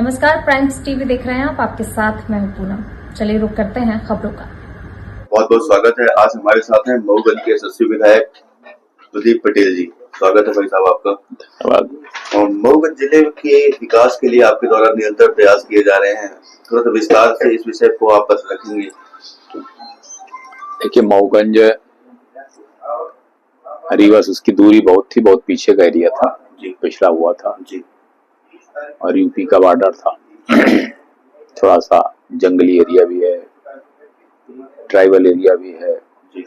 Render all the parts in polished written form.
नमस्कार, primes TV देख रहे हैं आप। आपके साथ मैं हूं पूनम। चलिए रुक करते हैं खबरों का। बहुत बहुत स्वागत है। आज हमारे साथ हैं मऊगंज के यशस्वी विधायक प्रदीप पटेल जी। स्वागत है भाई साहब आपका। धन्यवाद। मऊगंज जिले के विकास के लिए आपके द्वारा निरंतर प्रयास किए जा रहे हैं, थोड़ा सा विस्तार से इस विषय को आप बता रखेंगे। देखिए, मऊगंज रीवा से उसकी दूरी बहुत पीछे का एरिया था, पिछड़ा हुआ था जी, और यूपी का बॉर्डर था। थोड़ा सा जंगली एरिया भी है, ट्राइबल एरिया भी है जी,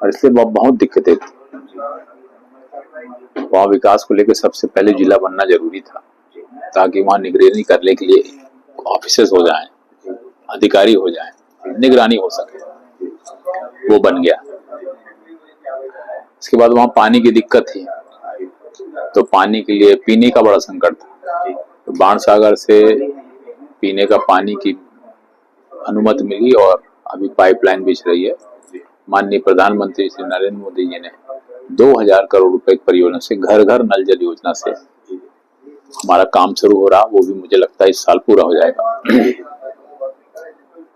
और इसलिए बहुत दिक्कतें थी। वहाँ विकास को लेकर सबसे पहले जिला बनना जरूरी था, ताकि वहाँ निगरानी करने के लिए ऑफिसर्स हो जाएं, अधिकारी हो जाएं, निगरानी हो सके। वो बन गया। इसके बाद वहाँ पानी की दिक्कत थी, तो पानी के लिए पीने का बड़ा संकट था। तो बाणसागर से पीने का पानी की अनुमति मिली और अभी पाइपलाइन बिछ रही है। माननीय प्रधानमंत्री श्री नरेंद्र मोदी जी ने 2000 करोड़ रुपए की परियोजना से घर घर नल जल योजना से हमारा काम शुरू हो रहा। वो भी मुझे लगता है इस साल पूरा हो जाएगा।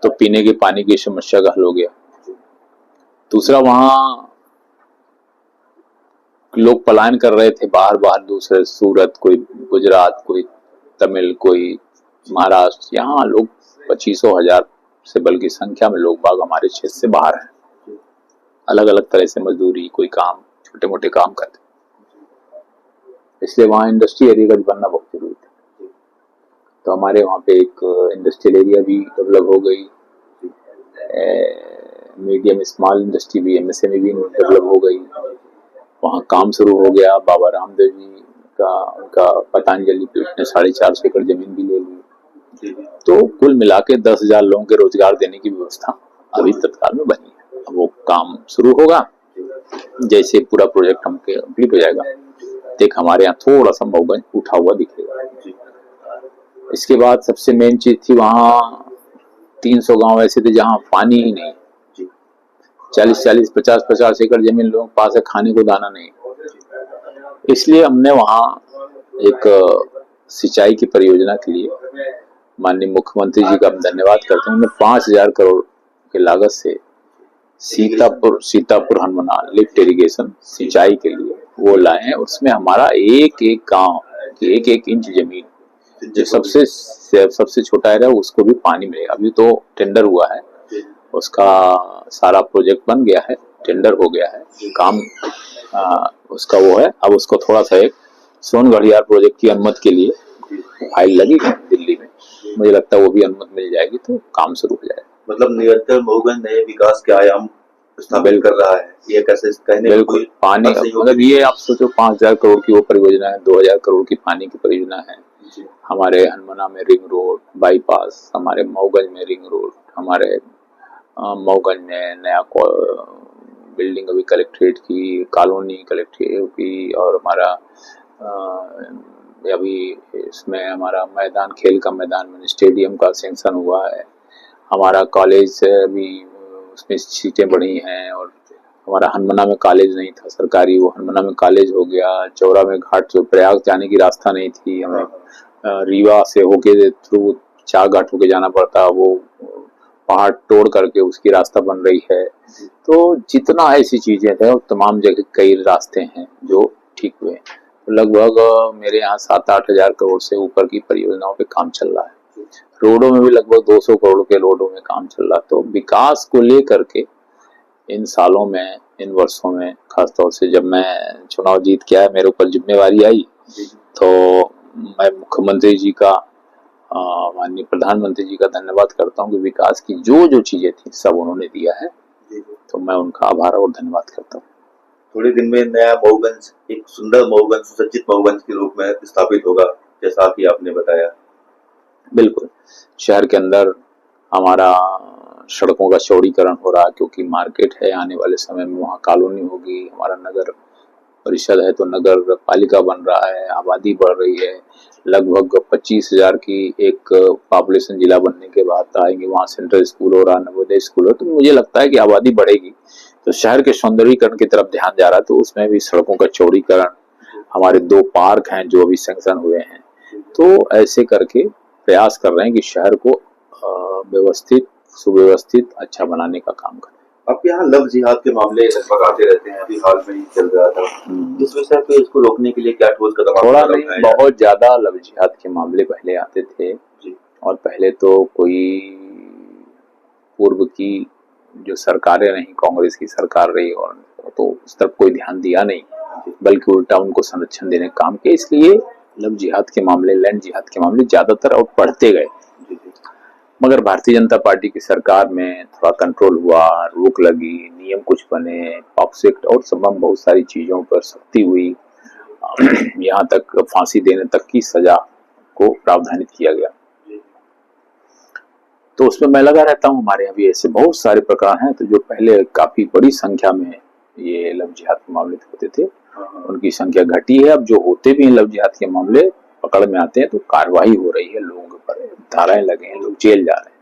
तो पीने के पानी की समस्या का हल हो गया। दूसरा, वहाँ लोग पलायन कर रहे थे बाहर दूसरे, सूरत, कोई गुजरात, कोई तमिल, कोई महाराष्ट्र। यहाँ लोग 25,000 से बल्कि संख्या में लोग बाग हमारे क्षेत्र से बाहर हैं। अलग अलग तरह से मजदूरी, कोई काम, छोटे मोटे काम करते, इसलिए वहाँ इंडस्ट्री एरिया का बनना बहुत जरूरी था। तो हमारे वहाँ पे एक इंडस्ट्रियल एरिया भी डेवलप हो गई, मीडियम स्मॉल इंडस्ट्री भी, MSME भी डेवलप हो गई। वहाँ काम शुरू हो गया। बाबा रामदेव जी का, उनका पतंजलि पीठ ने 450 एकड़ जमीन भी ले ली। तो कुल मिला के 10,000 लोगों के रोजगार देने की व्यवस्था अभी तत्काल में बनी है। अब वो काम शुरू होगा, जैसे पूरा प्रोजेक्ट हम कंप्लीट हो जाएगा, देख हमारे यहाँ थोड़ा सा मऊगंज उठा हुआ दिखेगा। इसके बाद सबसे मेन चीज थी, वहाँ 300 गांव ऐसे थे जहाँ पानी ही नहीं। 40-40, 50-50 एकड़ जमीन लोगों के पास है, खाने को दाना नहीं। इसलिए हमने वहाँ एक सिंचाई की परियोजना के लिए माननीय मुख्यमंत्री जी का हम धन्यवाद करते हैं। उन्होंने 5,000 करोड़ की लागत से सीतापुर हनुमाना लिफ्ट इरिगेशन सिंचाई के लिए वो लाए हैं। उसमें हमारा एक एक गांव की एक इंच जमीन, जो सबसे छोटा एरिया, उसको भी पानी मिलेगा। अभी तो टेंडर हुआ है, उसका सारा प्रोजेक्ट बन गया है, टेंडर हो गया है, काम उसका वो है। अब उसको थोड़ा सा एक सोनगढ़ियार प्रोजेक्ट की अनुमति के लिए फाइल लगी है दिल्ली में, मुझे लगता है वो भी अनुमति मिल जाएगी तो काम शुरू हो जाएगा। मतलब निरंतर मऊगंज नए विकास के आयाम स्थापित कर रहा है, ये कैसे कहने? बिल्कुल। पानी मतलब ये आप सोचो, 5,000 करोड़ की वो परियोजना है, 2,000 करोड़ की पानी की परियोजना है। हमारे हनुमाना में रिंग रोड, बाईपास, हमारे मऊगंज में रिंग रोड, हमारे मऊगंज में नया बिल्डिंग अभी कलेक्ट्रेट की, कॉलोनी कलेक्ट्रेट की, और हमारा अभी इसमें हमारा मैदान, खेल का मैदान में स्टेडियम का सैंक्शन हुआ है। हमारा कॉलेज अभी उसमें सीटें बढ़ी हैं, और हमारा हनुमाना में कॉलेज नहीं था सरकारी, वो हनुमाना में कॉलेज हो गया। चौरा में घाट, जो प्रयाग जाने की रास्ता नहीं थी, हमें रीवा से होके थ्रू चार घाट होके जाना पड़ता, वो पहाड़ तोड़ करके उसकी रास्ता बन रही है। तो जितना ऐसी चीजें थे, तमाम जगह कई रास्ते हैं जो ठीक हुए। तो लगभग मेरे यहाँ 7-8 हजार करोड़ से ऊपर की परियोजनाओं पे काम चल रहा है। रोडों में भी लगभग 200 करोड़ के रोडों में काम चल रहा है। तो विकास को लेकर के इन सालों में, इन वर्षों में, खासतौर से जब मैं चुनाव जीत के आया, मेरे ऊपर जिम्मेवारी आई, तो मैं मुख्यमंत्री जी का, माननीय प्रधानमंत्री जी का धन्यवाद करता हूँ कि विकास की जो चीजें थी सब उन्होंने दिया है। तो मैं उनका आभार और धन्यवाद करता हूँ। थोड़े दिन में नया मऊगंज, एक सुंदर मऊगंज, सुसज्जित मऊगंज के रूप में स्थापित होगा, जैसा कि आपने बताया। बिल्कुल। शहर के अंदर हमारा सड़कों का चौड़ीकरण हो रहा है, क्योंकि मार्केट है। आने वाले समय में वहाँ कॉलोनी होगी। हमारा नगर परिषद है तो नगर पालिका बन रहा है, आबादी बढ़ रही है। लगभग 25,000 की एक पॉपुलेशन जिला बनने के बाद आएंगे। वहाँ सेंट्रल स्कूल हो रहा, नवोदय स्कूल हो। तो मुझे लगता है कि आबादी बढ़ेगी तो शहर के सौंदर्यीकरण की तरफ ध्यान जा रहा है। तो उसमें भी सड़कों का चौड़ीकरण, हमारे 2 पार्क हैं जो अभी सैंक्शन हुए हैं, तो ऐसे करके प्रयास कर रहे हैं कि शहर को व्यवस्थित, सुव्यवस्थित, अच्छा बनाने का काम करें। आपके यहाँ लव जिहाद के मामले लगभग आते रहते हैं, अभी हाल में ही चल रहा था। इस विषय पे इसको रोकने के लिए क्या ठोस कदम थोड़ा आपने नहीं, उठाए? बहुत ज्यादा लव जिहाद के मामले पहले आते थे जी। और पहले तो कोई पूर्व की जो सरकारें रही, कांग्रेस की सरकार रही, और तो उस तरफ कोई ध्यान दिया नहीं, बल्कि उल्टा उनको संरक्षण देने का काम किया। इसलिए लव जिहाद के मामले, लैंड जिहाद के मामले ज्यादातर और बढ़ते गए। मगर भारतीय जनता पार्टी की सरकार में थोड़ा कंट्रोल हुआ, रोक लगी, नियम कुछ बने, पॉक्सो एक्ट और तमाम बहुत सारी चीजों पर सख्ती हुई, यहाँ तक फांसी देने तक की सजा को प्रावधानित किया गया। तो उसमें मैं लगा रहता हूँ। हमारे यहाँ भी ऐसे बहुत सारे प्रकरण हैं, तो जो पहले काफी बड़ी संख्या में ये लव जिहाद के मामले होते थे, उनकी संख्या घटी है। अब जो होते भी हैं लव जिहाद के मामले, पकड़ में आते हैं तो कार्रवाई हो रही है, लोगों के ऊपर धाराएं लगे हैं, लोग जेल जा रहे हैं।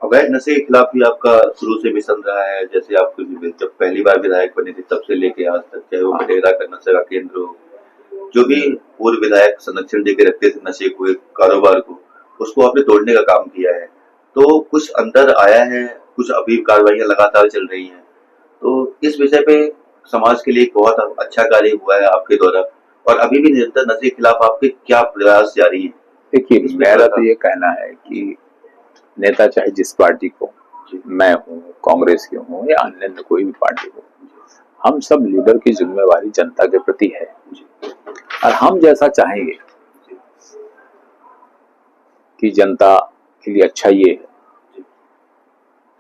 अवैध नशे के खिलाफ भी आपका शुरू से मिशन रहा है। जैसे आप जब पहली बार विधायक बने थे तब से लेके आज तक, चाहे वो पटेरा का नशे का केंद्र हो, जो भी पूर्व विधायक संरक्षण देके रखते थे नशे को, एक कारोबार को, उसको आपने तोड़ने का काम किया है। तो कुछ अंदर आया है, कुछ अभी कार्रवाइयां लगातार चल रही हैं। तो इस विषय पे समाज के लिए एक बहुत अच्छा कार्य हुआ है आपके द्वारा, और अभी भी निरंतर नशे के खिलाफ आपके क्या प्रयास जारी है? देखिए, मेरा तो ये कहना है कि नेता चाहे जिस पार्टी को, मैं हूँ, कांग्रेस के हूँ या अन्य कोई भी पार्टी हो, हम सब लीडर की जिम्मेवारी जनता के प्रति है, और हम जैसा चाहेंगे कि जनता के लिए अच्छा ये है,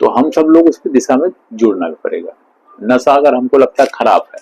तो हम सब लोग उसकी दिशा में जुड़ना पड़ेगा। नशा अगर हमको लगता है खराब है,